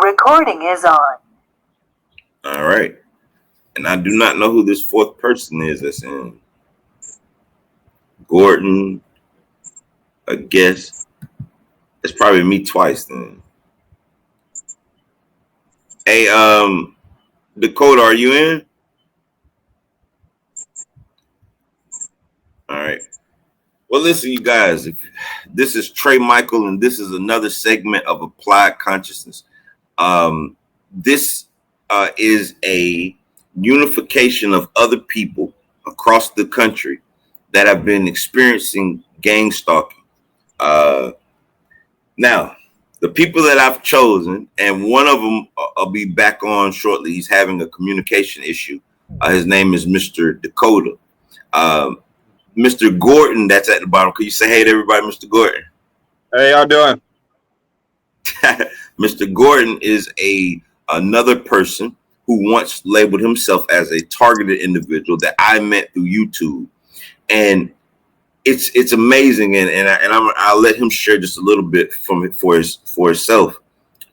Recording is on. All right. And I do not know who this fourth person is that's in. Gordon, I guess. It's probably me twice then. Hey, Dakota, are you in? All right. Well, listen, you guys, this is Trey Michael, and this is another segment of Applied Consciousness. This is a unification of other people across the country that have been experiencing gang stalking. Now, the people that I've chosen, and one of them I'll be back on shortly. He's having a communication issue. His name is Mr. Dakota. Mr. Gordon, that's at the bottom. Could you say hey to everybody, Mr. Gordon? Hey, y'all doing? Mr. Gordon is another person who once labeled himself as a targeted individual that I met through YouTube, and it's amazing. And I'll let him share just a little bit from it for himself,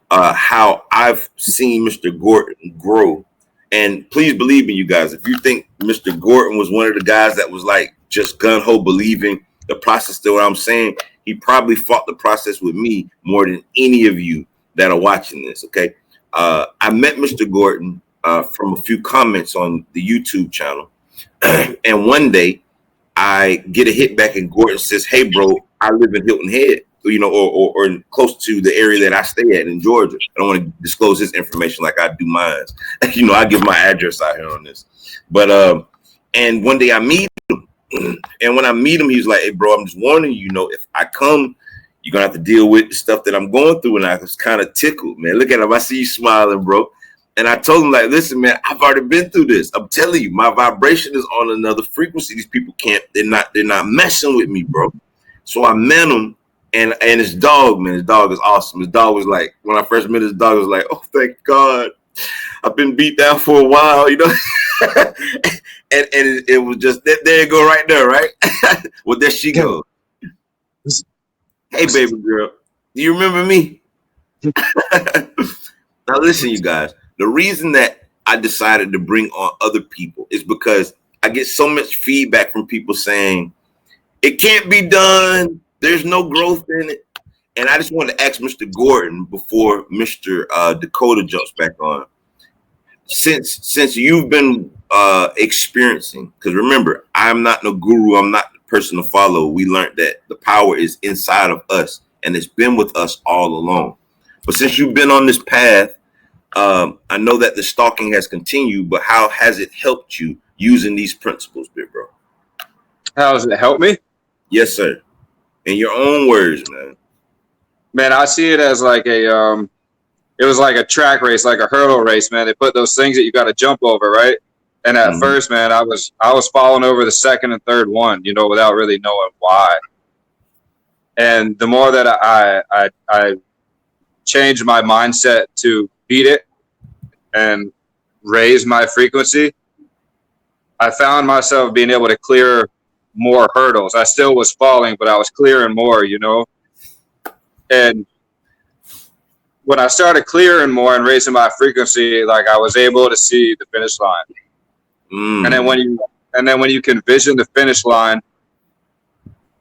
how I've seen Mr. Gordon grow. And please believe me, you guys, if you think Mr. Gordon was one of the guys that was like just gun-ho believing the process to what I'm saying, he probably fought the process with me more than any of you that are watching this, okay? I met Mr. Gordon from a few comments on the YouTube channel. And one day I get a hit back and Gordon says, hey, bro, I live in Hilton Head, you know, or close to the area that I stay at in Georgia. I don't want to disclose his information like I do mine. You know, I give my address out here on this. But and one day I meet him. And when I meet him, he's like, hey, bro, I'm just warning you, you know, if I come, you're going to have to deal with the stuff that I'm going through. And I was kind of tickled, man. Look at him. I see you smiling, bro. And I told him, like, listen, man, I've already been through this. I'm telling you, my vibration is on another frequency. These people they're not messing with me, bro. So I met him, and his dog, man, his dog is awesome. His dog was like, when I first met his dog, it was like, oh, thank God. I've been beat down for a while, you know. and it was just there you go right there, right? Well, there she goes. Hey, baby girl, do you remember me? Now listen, you guys, the reason that I decided to bring on other people is because I get so much feedback from people saying it can't be done, there's no growth in it. And I just wanted to ask Mr. Gordon before Mr. Dakota jumps back on. Since you've been experiencing, because remember, I'm not no guru, I'm not the person to follow. We learned that the power is inside of us, and it's been with us all along. But since you've been on this path, I know that the stalking has continued, but how has it helped you using these principles, big bro? How does it help me? Yes, sir. In your own words, man. Man, I see it as like it was like a track race, like a hurdle race, man. They put those things that you got to jump over, right? And at first, man, I was falling over the second and third one, you know, without really knowing why. And the more that I changed my mindset to beat it and raise my frequency, I found myself being able to clear more hurdles. I still was falling, but I was clearing more, you know. And when I started clearing more and raising my frequency, like I was able to see the finish line. And then when you can vision the finish line,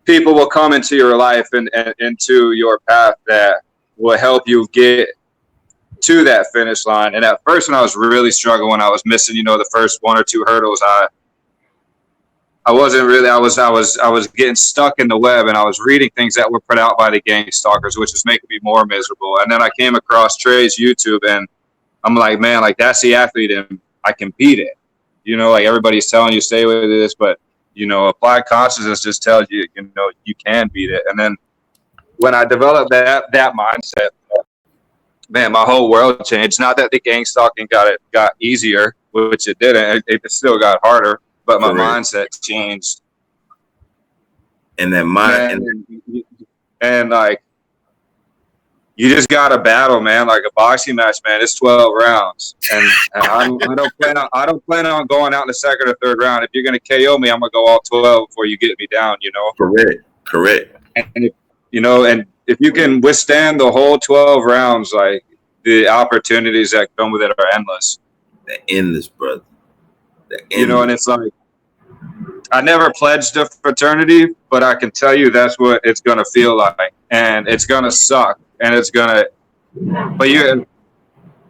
people will come into your life and into your path that will help you get to that finish line. And at first, when I was really struggling, I was missing, you know, the first one or two hurdles. I wasn't really, I was getting stuck in the web, and I was reading things that were put out by the gang stalkers, which was making me more miserable. And then I came across Trey's YouTube, and I'm like, man, like that's the athlete, and I can beat it. You know, like everybody's telling you stay with this, but you know, applied consciousness just tells you, you know, you can beat it. And then when I developed that mindset, man, my whole world changed. Not that the gang stalking got easier, which it didn't. It still got harder. But my mindset changed. And that mind and like you just got to battle, man. Like a boxing match, man. It's 12 rounds, and I don't plan on going out in the second or third round. If you're gonna KO me, I'm gonna go all 12 before you get me down. You know. Correct. And if you can withstand the whole 12 rounds, like the opportunities that come with it are endless. They're endless, brother. They're endless. You know, and it's like, I never pledged a fraternity, but I can tell you that's what it's going to feel like. And it's going to suck. And it's going to,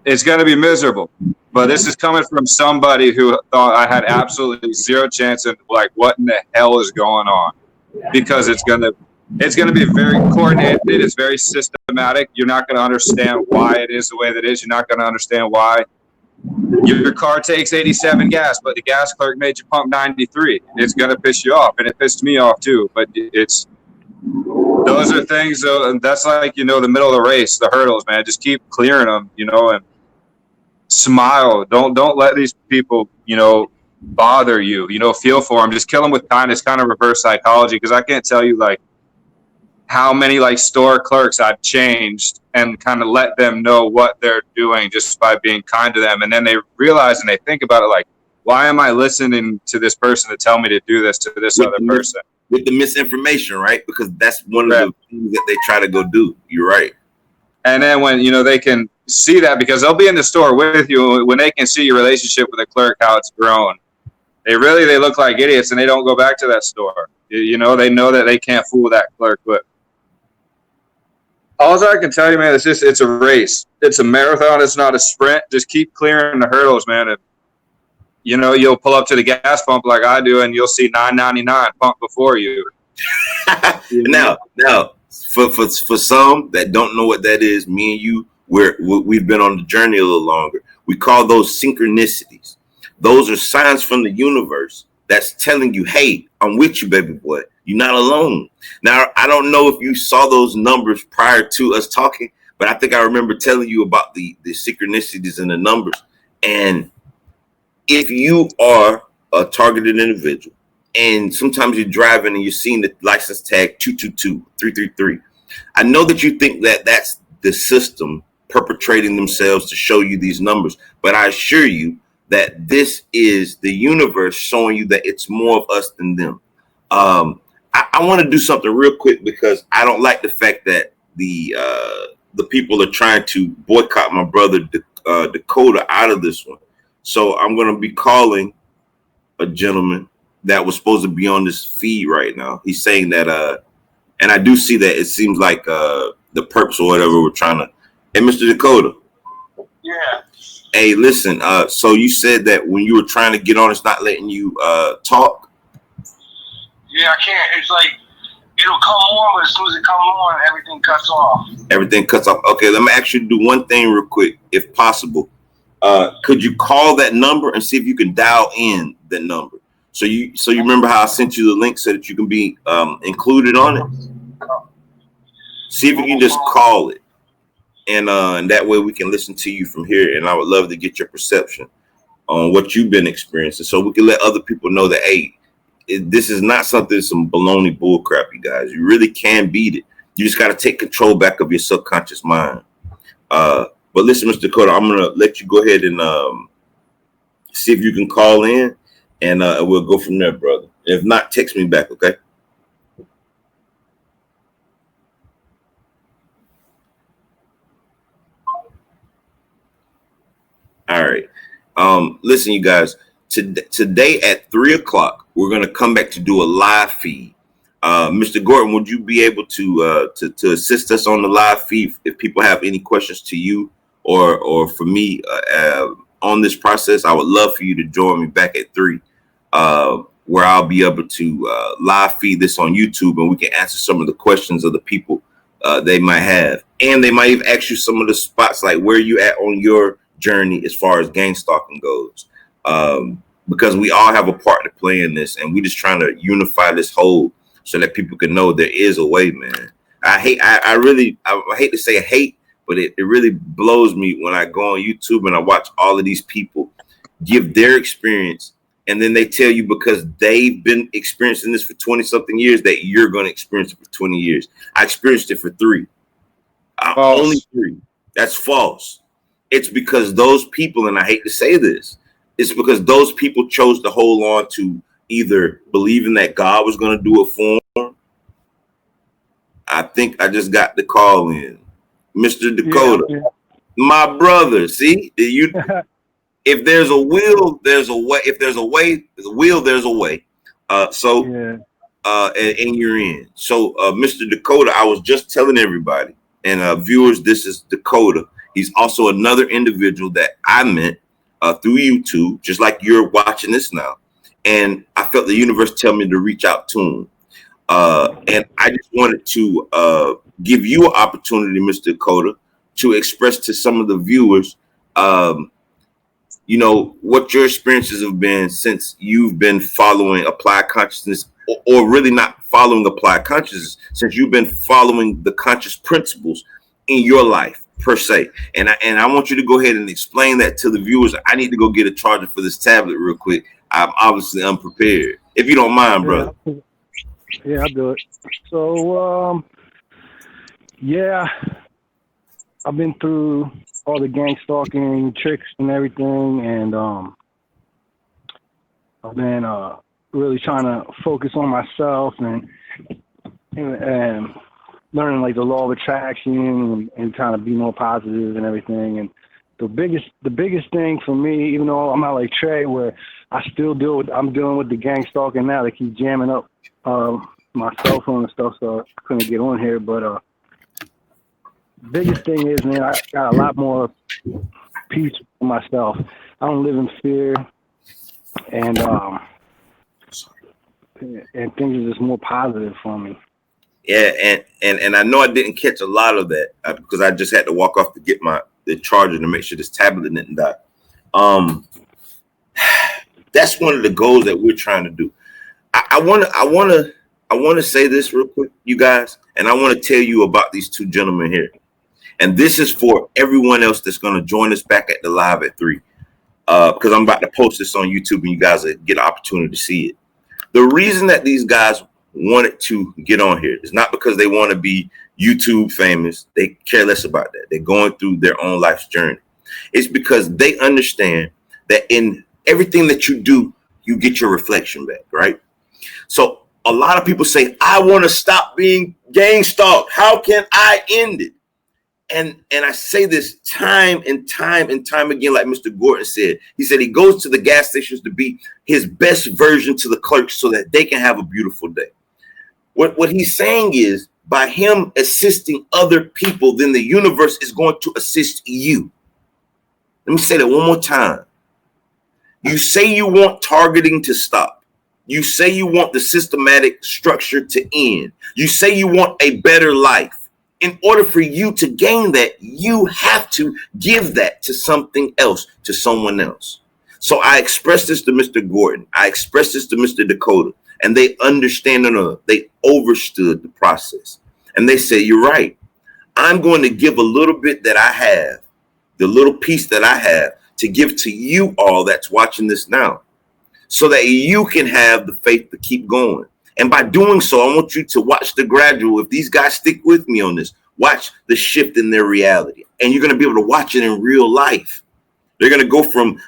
it's going to be miserable. But this is coming from somebody who thought I had absolutely zero chance of, like, what in the hell is going on? Because it's going to be very coordinated. It's very systematic. You're not going to understand why it is the way that it is. You're not going to understand why your car takes 87 gas, but the gas clerk made you pump 93. It's going to piss you off, and it pissed me off too. But those are things, and that's like, you know, the middle of the race, the hurdles, man. Just keep clearing them, you know, and smile. Don't let these people, you know, bother you. You know, feel for them. Just kill them with kindness, kind of reverse psychology. Because I can't tell you, like, how many, like, store clerks I've changed and kind of let them know what they're doing just by being kind to them. And then they realize and they think about it like, why am I listening to this person to tell me to do this to this other person? With the misinformation, right? Because that's one of the things that they try to go do. You're right. And then when, you know, they can see that, because they'll be in the store with you, when they can see your relationship with the clerk, how it's grown, they look like idiots and they don't go back to that store. You know, they know that they can't fool that clerk. But all I can tell you, man, it's a race. It's a marathon. It's not a sprint. Just keep clearing the hurdles, man. And, you know, you'll pull up to the gas pump like I do, and you'll see $9.99 pump before you. Now, for some that don't know what that is, me and you, we've been on the journey a little longer. We call those synchronicities. Those are signs from the universe that's telling you, hey, I'm with you, baby boy. You're not alone. Now, I don't know if you saw those numbers prior to us talking, but I think I remember telling you about the synchronicities and the numbers. And if you are a targeted individual, and sometimes you're driving and you're seeing the license tag 222, 333, I know that you think that that's the system perpetrating themselves to show you these numbers, but I assure you that this is the universe showing you that it's more of us than them. I want to do something real quick because I don't like the fact that the people are trying to boycott my brother Dakota out of this one. So I'm going to be calling a gentleman that was supposed to be on this feed right now. He's saying that, and I do see that it seems like the perps or whatever were trying to. Hey, Mr. Dakota. Yeah. Hey, listen. So you said that when you were trying to get on, it's not letting you talk. Yeah, I can't. It's like it'll come on, but as soon as it comes on, everything cuts off. Everything cuts off. Okay, let me actually do one thing real quick, if possible. Could you call that number and see if you can dial in the number? So you remember how I sent you the link so that you can be included on it? See if you can just call it. And that way we can listen to you from here. And I would love to get your perception on what you've been experiencing so we can let other people know that, hey, this is not something, some baloney bull crap, you guys. You really can beat it. You just got to take control back of your subconscious mind. But listen, Mr. Dakota, I'm going to let you go ahead and see if you can call in, and we'll go from there, brother. If not, text me back, okay? All right. Listen, you guys, today at 3:00, we're going to come back to do a live feed. Mr. Gordon, would you be able to assist us on the live feed if people have any questions to you or for me on this process? I would love for you to join me back at 3, where I'll be able to live feed this on YouTube, and we can answer some of the questions of the people they might have. And they might even ask you some of the spots, like where you at on your journey as far as gang stalking goes. Because we all have a part to play in this, and we're just trying to unify this whole so that people can know there is a way, man. I hate to say hate, but it really blows me when I go on YouTube and I watch all of these people give their experience, and then they tell you because they've been experiencing this for 20 something years that you're going to experience it for 20 years. I experienced it for 3. Only 3. That's false. It's because those people, and I hate to say this, it's because those people chose to hold on to either believing that God was going to do it for them. I think I just got the call in. Mr. Dakota. Yeah. My brother, see, if there's a will, there's a way. If there's a way, there's a will, there's a way. And you're in. So, Mr. Dakota, I was just telling everybody and viewers, this is Dakota. He's also another individual that I met through YouTube, just like you're watching this now. And I felt the universe tell me to reach out to him. And I just wanted to give you an opportunity, Mr. Dakota, to express to some of the viewers, what your experiences have been since you've been following applied consciousness, or really not following applied consciousness, since you've been following the conscious principles in your life per se. And I want you to go ahead and explain that to the viewers. I need to go get a charger for this tablet real quick. I'm obviously unprepared. If you don't mind, brother. Yeah, I'll do it. So, I've been through all the gang stalking tricks and everything, and I've been really trying to focus on myself and learning like the law of attraction and trying to be more positive and everything. And the biggest thing for me, even though I'm not like Trey, where I'm dealing with the gang stalking now. They keep jamming up my cell phone and stuff, so I couldn't get on here. But biggest thing is, man, I got a lot more peace for myself. I don't live in fear, and things are just more positive for me. Yeah, and I know I didn't catch a lot of that because I just had to walk off to get the charger to make sure this tablet didn't die. That's one of the goals that we're trying to do. I want to say this real quick, you guys, and I want to tell you about these two gentlemen here. And this is for everyone else that's going to join us back at the live at 3, because I'm about to post this on YouTube and you guys will get an opportunity to see it. The reason that these guys wanted to get on here is not because they want to be YouTube famous. They care less about that. They're going through their own life's journey. It's because they understand that in everything that you do, you get your reflection back, right? So a lot of people say, I want to stop being gang stalked. How can I end it? And I say this time and time and time again, like Mr. Gordon said. He said he goes to the gas stations to be his best version to the clerks so that they can have a beautiful day. What he's saying is, by him assisting other people, then the universe is going to assist you. Let me say that one more time. You say you want targeting to stop. You say you want the systematic structure to end. You say you want a better life. In order for you to gain that, you have to give that to something else, to someone else. So I expressed this to Mr. Gordon. I expressed this to Mr. Dakota, and they understand it. They understood the process. And they say, you're right. I'm going to give a little bit that I have, the little piece that I have, to give to you all that's watching this now, so that you can have the faith to keep going. And by doing so, I want you to watch the gradual. If these guys stick with me on this, watch the shift in their reality. And you're going to be able to watch it in real life. They're going to go from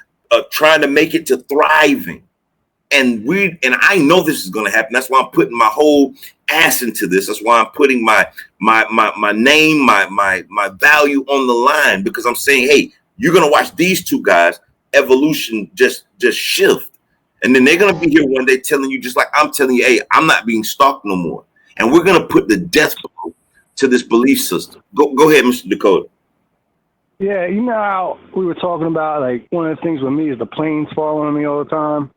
trying to make it to thriving. And I know this is going to happen. That's why I'm putting my whole ass into this. That's why I'm putting my name, my value on the line, because I'm saying, hey, you're going to watch these two guys evolution just shift. And then they're going to be here one day telling you, just like I'm telling you, hey, I'm not being stalked no more. And we're going to put the death blow to this belief system. Go ahead, Mr. Dakota. Yeah, you know how we were talking about, like, one of the things with me is the planes following me all the time.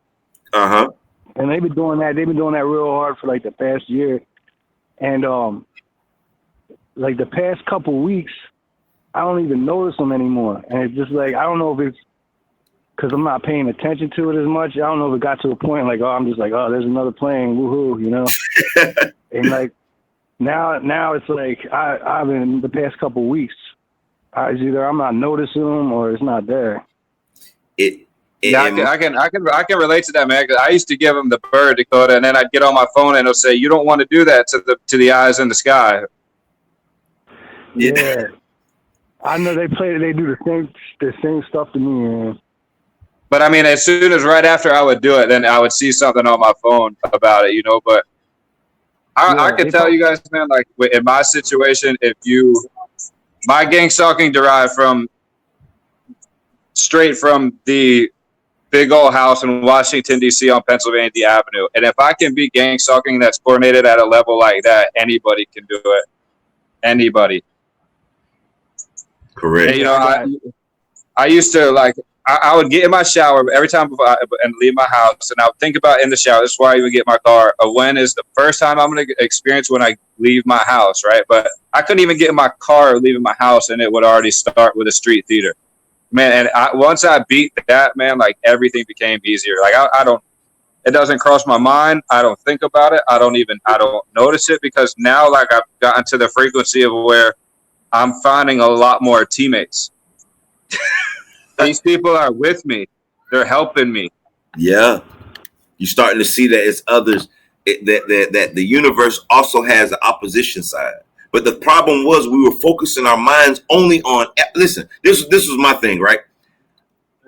Uh-huh. And they've been doing that. They've been doing that real hard for, like, the past year. And, like, the past couple weeks, I don't even notice them anymore. And it's just like, I don't know if it's because I'm not paying attention to it as much. I don't know if it got to a point like, I'm just like, there's another plane, woohoo, you know? And like now it's like I've been the past couple weeks, it's either I'm not noticing them or it's not there. I can relate to that, man. 'Cause I used to give them the bird, Dakota, and then I'd get on my phone and it'll say, you don't want to do that to the eyes in the sky. Yeah. I know they do the same stuff to me, man. But I mean, as soon as right after I would do it, then I would see something on my phone about it, you know. But I can tell you guys, man, like in my situation, my gang stalking derived from straight from the big old house in Washington, D.C. on Pennsylvania Avenue. And if I can beat gang stalking that's coordinated at a level like that, anybody can do it. Anybody. Correct. And, you know, I used to, like, I would get in my shower every time and leave my house, and I would think about in the shower. This is why I even get my car. When is the first time I'm going to experience when I leave my house, right? But I couldn't even get in my car or leaving my house, and it would already start with a street theater. Man, and once I beat that, man, like, everything became easier. Like, I don't, it doesn't cross my mind. I don't think about it. I don't notice it, because now, like, I've gotten to the frequency of where I'm finding a lot more teammates. These people are with me. They're helping me. Yeah. You're starting to see that it's others, that the universe also has an opposition side. But the problem was we were focusing our minds only on, listen, this was my thing, right?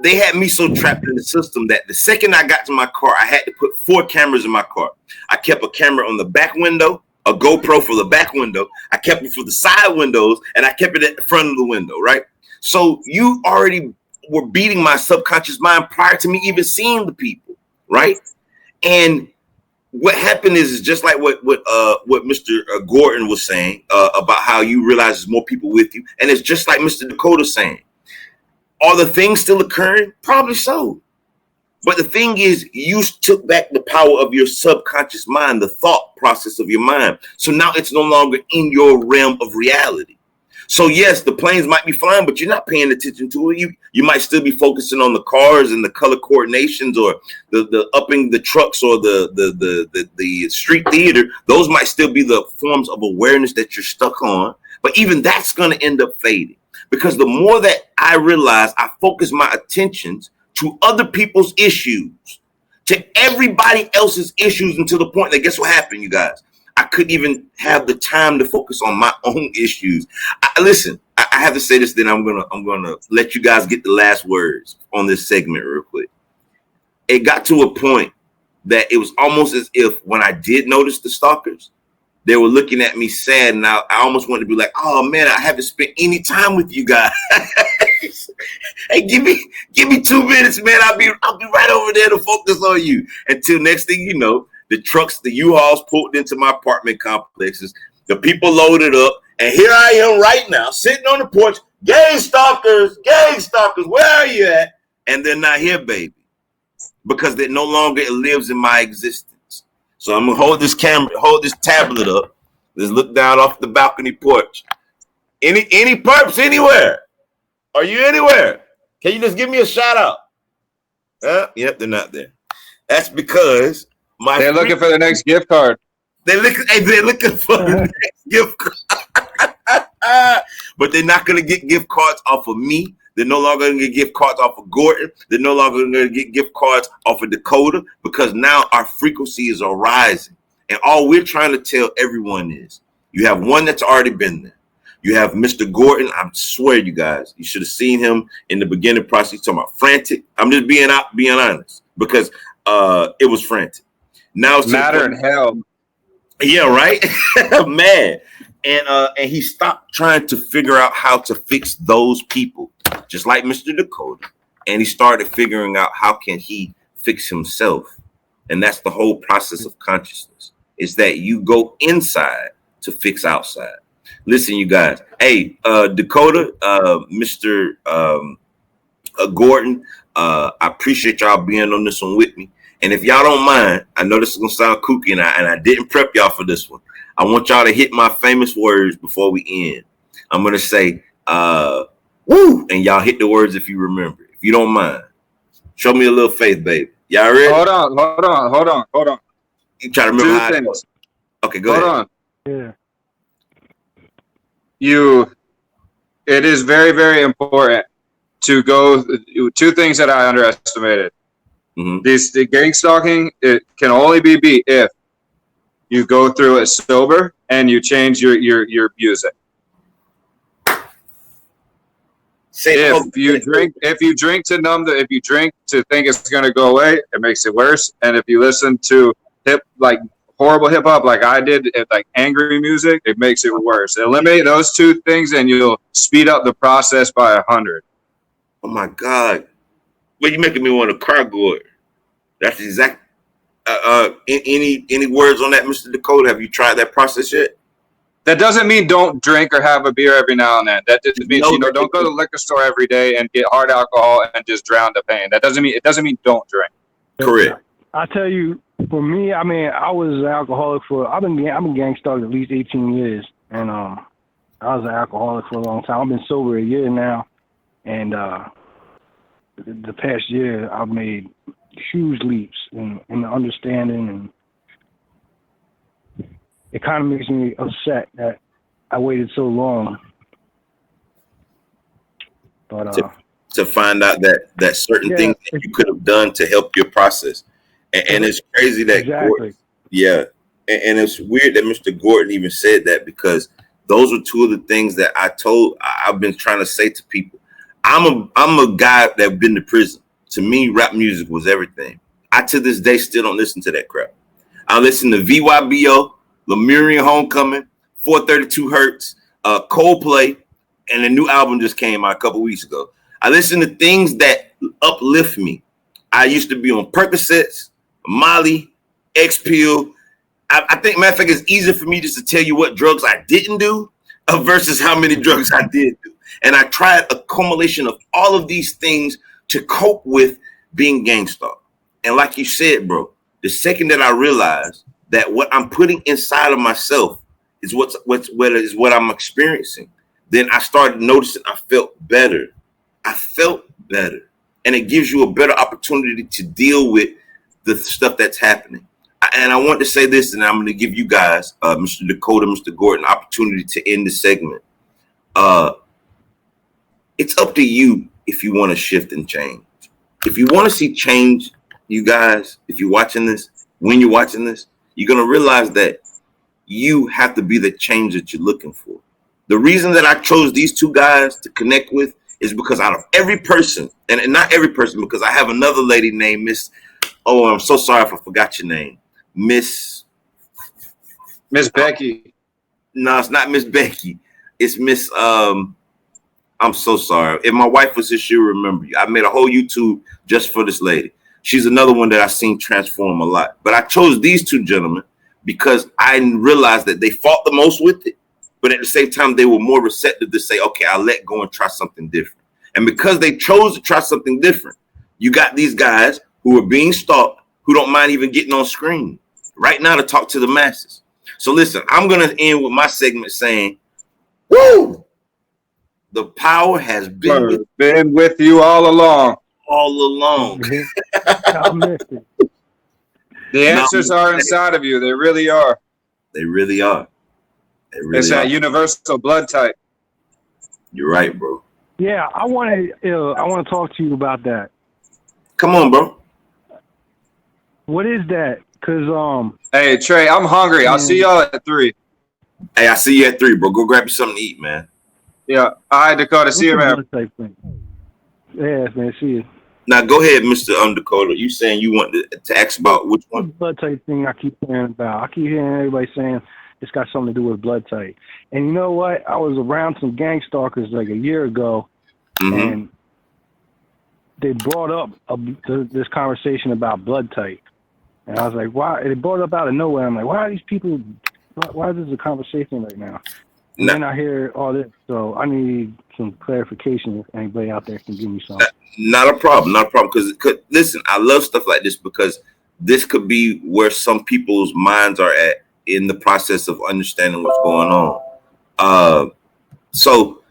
They had me so trapped in the system that the second I got to my car, I had to put 4 cameras in my car. I kept a camera on the back window, a GoPro for the back window. I kept it for the side windows, and I kept it at the front of the window, right? So you already were beating my subconscious mind prior to me even seeing the people, right? And what happened is just like what Mr. Gordon was saying about how you realize there's more people with you, and it's just like Mr. Dakota saying, are the things still occurring? Probably so. But the thing is, you took back the power of your subconscious mind, the thought process of your mind. So now it's no longer in your realm of reality. So yes, the planes might be flying, but you're not paying attention to it. You might still be focusing on the cars and the color coordinations, or the upping the trucks, or the street theater. Those might still be the forms of awareness that you're stuck on. But even that's going to end up fading, because the more that I realize I focus my attentions to other people's issues, to everybody else's issues, until the point that, guess what happened, you guys? I couldn't even have the time to focus on my own issues. Listen, I have to say this, then I'm gonna let you guys get the last words on this segment real quick. It got to a point that it was almost as if when I did notice the stalkers, they were looking at me sad, and I almost wanted to be like, oh man, I haven't spent any time with you guys. Hey, give me 2 minutes, man. I'll be right over there to focus on you. Until next thing you know, the trucks, the U-Hauls pulled into my apartment complexes. The people loaded up, and here I am right now, sitting on the porch. Gang stalkers, where are you at? And they're not here, baby, because they no longer it lives in my existence. So I'm gonna hold this tablet up. Let's look down off the balcony porch. Any perps anywhere? Are you anywhere? Can you just give me a shout out? Yep, they're not there. That's because they're looking for the next gift card. They're looking for the next gift card. But they're not going to get gift cards off of me. They're no longer going to get gift cards off of Gordon. They're no longer going to get gift cards off of Dakota, because now our frequencies are rising. And all we're trying to tell everyone is, you have one that's already been there. You have Mr. Gordon. I swear, you guys, you should have seen him in the beginning process. He's talking about frantic. I'm just being honest, because it was frantic. Now it's matter in hell. Yeah, right. Man. And he stopped trying to figure out how to fix those people, just like Mr. Dakota. And he started figuring out how can he fix himself. And that's the whole process of consciousness, is that you go inside to fix outside. Listen, you guys. Hey, Dakota, Mr. Gordon, I appreciate y'all being on this one with me. And if y'all don't mind, I know this is going to sound kooky, and I didn't prep y'all for this one. I want y'all to hit my famous words before we end. I'm going to say, woo, and y'all hit the words if you remember. If you don't mind. Show me a little faith, baby. Y'all ready? Hold on. You try to remember how it goes. Okay, go ahead. Hold Yeah. It is very, very important to go. 2 things that I underestimated. Mm-hmm. The gang stalking, it can only be beat if you go through it sober and you change your music. If you drink to numb if you drink to think it's gonna go away, it makes it worse. And if you listen to horrible hip hop like I did, like angry music, it makes it worse. Eliminate those 2 things, and you'll speed up the process by 100. Oh my God. Well, you making me want to cry, Gord. That's exact. Any words on that, Mr. Dakota? Have you tried that process yet? That doesn't mean don't drink or have a beer every now and then. That just means, No, don't go to the liquor store every day and get hard alcohol and just drown the pain. That doesn't mean don't drink. correct. I tell you, for me, I mean, I was an alcoholic I've been gangstark at least 18 years, and I was an alcoholic for a long time. I've been sober a year now, and the past year I've made huge leaps in the understanding, and it kind of makes me upset that I waited so long. But to find out that certain things that you could have done to help your process, and it's crazy that exactly. And it's weird that Mr. Gordon even said that, because those were two of the things that I've been trying to say to people. I'm a guy that been to prison. To me, rap music was everything. I to this day still don't listen to that crap. I listen to VYBO, Lemurian Homecoming, 432 Hertz, Coldplay, and the new album just came out a couple weeks ago. I listen to things that uplift me. I used to be on Percocets, Molly, X-Pill. I think, matter of fact, it's easier for me just to tell you what drugs I didn't do versus how many drugs I did do. And I tried a culmination of all of these things to cope with being gangstar. And like you said, bro, the second that I realized that what I'm putting inside of myself is what I'm experiencing, then I started noticing I felt better. And it gives you a better opportunity to deal with the stuff that's happening. And I want to say this, and I'm going to give you guys, Mr. Dakota, Mr. Gordon, opportunity to end the segment. It's up to you if you want to shift and change. If you want to see change, you guys, if you're watching this, when you're watching this, you're going to realize that you have to be the change that you're looking for. The reason that I chose these two guys to connect with is because out of every person, and not every person, because I have another lady named Miss, oh, I'm so sorry if I forgot your name. Miss Becky. No, it's not Miss Becky. It's Miss, I'm so sorry. If my wife was here, she'll remember you. I made a whole YouTube just for this lady. She's another one that I've seen transform a lot. But I chose these two gentlemen because I realized that they fought the most with it. But at the same time, they were more receptive to say, okay, I'll let go and try something different. And because they chose to try something different, you got these guys who are being stalked, who don't mind even getting on screen right now to talk to the masses. So listen, I'm going to end with my segment saying, woo! The power has been with you all along. All along. I missed it. The answers are inside of you. They really are. They really are. It's that universal blood type. You're right, bro. Yeah, I want to talk to you about that. Come on, bro. What is that? Cause hey Trey, I'm hungry. I'll see y'all at 3. Hey, I see you at 3, bro. Go grab you something to eat, man. Yeah. All right, Dakota. See you, man. Yeah, man. See you. Now go ahead, Mr. Dakota. You saying you want to ask about which one? Blood type thing I keep hearing about. I keep hearing everybody saying it's got something to do with blood type. And you know what? I was around some gangstalkers like a year ago, and they brought up this conversation about blood type. And I was like, why? They brought it up out of nowhere. I'm like, why are these people? Why is this a conversation right now? And then I hear all this, so I need some clarification if anybody out there can give me some. Not a problem. Because listen, I love stuff like this because this could be where some people's minds are at in the process of understanding what's going on. So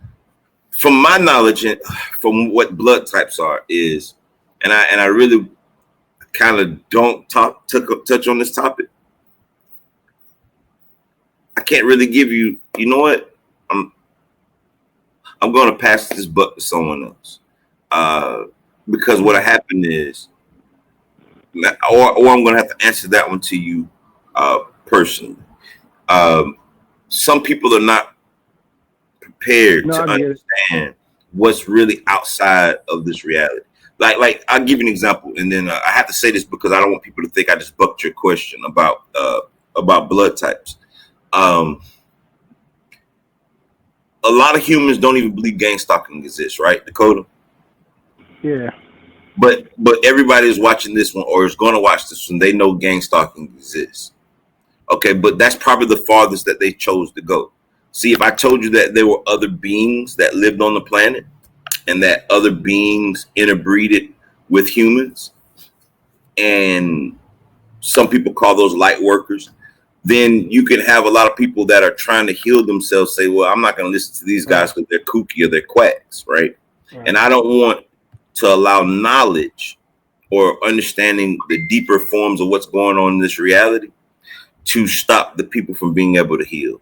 from my knowledge and from what blood types are is, and I really kind of don't touch on this topic. I can't really give you. You know what? I'm going to pass this buck to someone else because what happened is, or I'm going to have to answer that one to you personally. Some people are not prepared to understand what's really outside of this reality. Like I'll give you an example, and then I have to say this because I don't want people to think I just bucked your question about blood types. A lot of humans don't even believe gang stalking exists, right, Dakota? Yeah. But everybody is watching this one or is going to watch this one. They know gang stalking exists. Okay, but that's probably the farthest that they chose to go. See, if I told you that there were other beings that lived on the planet and that other beings interbreeded with humans, and some people call those light workers, then you can have a lot of people that are trying to heal themselves say, well, I'm not going to listen to these guys because they're kooky or they're quacks, right? And I don't want to allow knowledge or understanding the deeper forms of what's going on in this reality to stop the people from being able to heal.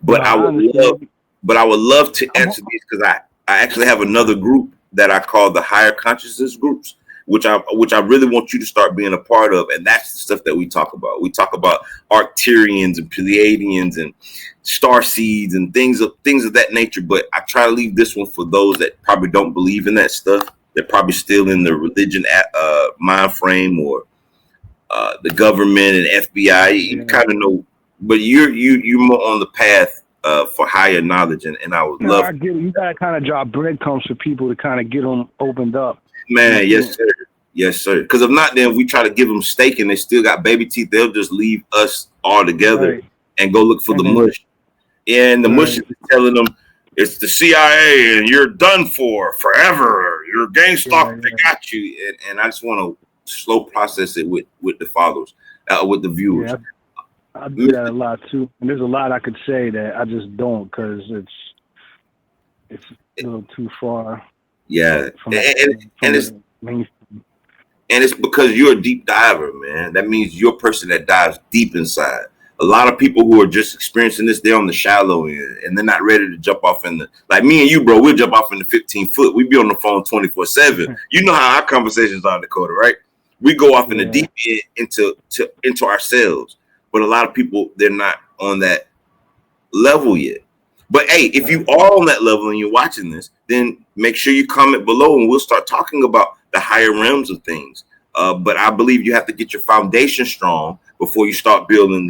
But I would love to answer these because I actually have another group that I call the higher consciousness groups, which I really want you to start being a part of, and that's the stuff that we talk about. We talk about Arcturians and Pleiadians and star seeds and things of that nature. But I try to leave this one for those that probably don't believe in that stuff. They're probably still in the religion mind frame or the government and FBI. You kind of know, but you're more on the path for higher knowledge, and I would love. I get it. You gotta kind of drop breadcrumbs for people to kind of get them opened up. Man, yes sir, yes sir. Because if not, then if we try to give them steak and they still got baby teeth, they'll just leave us all together and go look for the mush. And the mush is telling them it's the CIA and you're done for forever. You're gang stalker. They got you. And I just want to slow process it with the followers, with the viewers. I do that a lot too. And there's a lot I could say that I just don't because it's a little too far. Yeah, and it's because you're a deep diver, man. That means you're a person that dives deep inside. A lot of people who are just experiencing this, they're on the shallow end and they're not ready to jump off in the, like me and you, bro, we'll jump off in the 15 foot. We be on the phone 24/7. You know how our conversations are, Dakota, right? We go off in the deep end into ourselves. But a lot of people, they're not on that level yet. But hey, if you are on that level and you're watching this, then make sure you comment below and we'll start talking about the higher realms of things. But I believe you have to get your foundation strong before you start building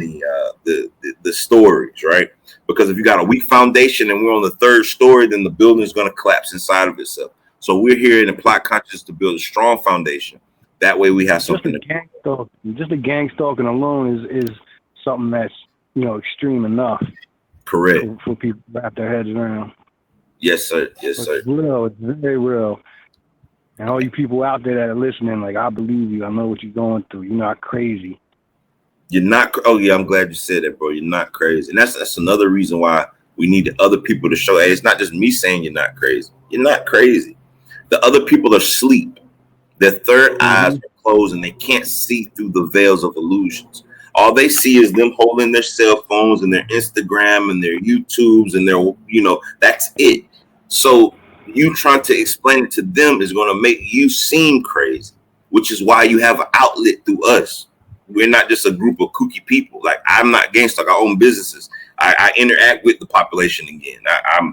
the stories, right? Because if you got a weak foundation and we're on the third story, then the building is going to collapse inside of itself. So we're here in Applied Consciousness to build a strong foundation. That way we have something. Just the gang stalking alone is something that's extreme enough. Correct. For people to wrap their heads around. Yes, sir. Yes, sir. It's real. It's very real. And all you people out there that are listening, like, I believe you. I know what you're going through. You're not crazy. You're not. Oh yeah, I'm glad you said that, bro. You're not crazy, and that's another reason why we need other people to show. Hey, it's not just me saying you're not crazy. You're not crazy. The other people are asleep. Their third eyes are closed, and they can't see through the veils of illusions. All they see is them holding their cell phones and their Instagram and their YouTubes and their, that's it. So you trying to explain it to them is going to make you seem crazy, which is why you have an outlet through us. We're not just a group of kooky people. Like, I'm not gangster. I own businesses. I interact with the population again.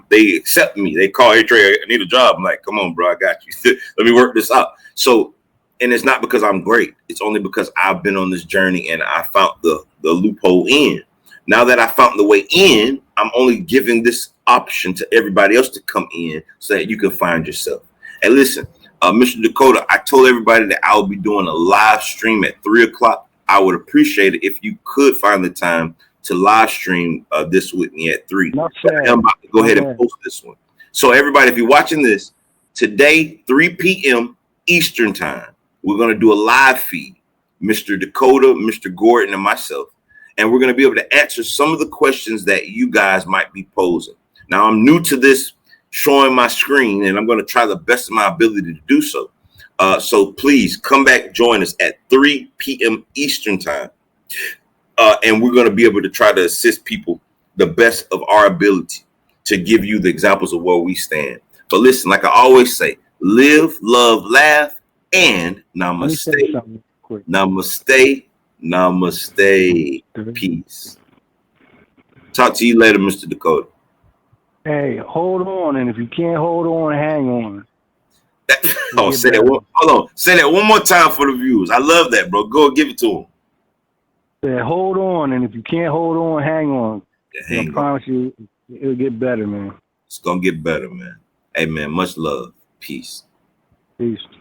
They accept me. They call, hey, Trey, I need a job. I'm like, come on, bro, I got you. Let me work this out. So, and it's not because I'm great. It's only because I've been on this journey and I found the loophole in. Now that I found the way in, I'm only giving this option to everybody else to come in so that you can find yourself. And listen, Mr. Dakota, I told everybody that I will be doing a live stream at 3:00. I would appreciate it if you could find the time to live stream this with me at 3. I'm about to go ahead and post this one. So everybody, if you're watching this today, 3 p.m. Eastern time, we're going to do a live feed, Mr. Dakota, Mr. Gordon, and myself. And we're going to be able to answer some of the questions that you guys might be posing. Now, I'm new to this showing my screen, and I'm going to try the best of my ability to do so. So please come back, join us at 3 p.m. Eastern time. And we're going to be able to try to assist people the best of our ability to give you the examples of where we stand. But listen, like I always say, live, love, laugh, and namaste. Namaste. Namaste. Peace. Talk to you later, Mr. Dakota. Hey, hold on. And if you can't hold on, hang on. Say that. Hold on. Say that one more time for the viewers. I love that, bro. Go give it to them. Yeah, hold on. And if you can't hold on, hang on. Yeah, I promise you, it'll get better, man. It's going to get better, man. Hey, man, much love. Peace. Peace.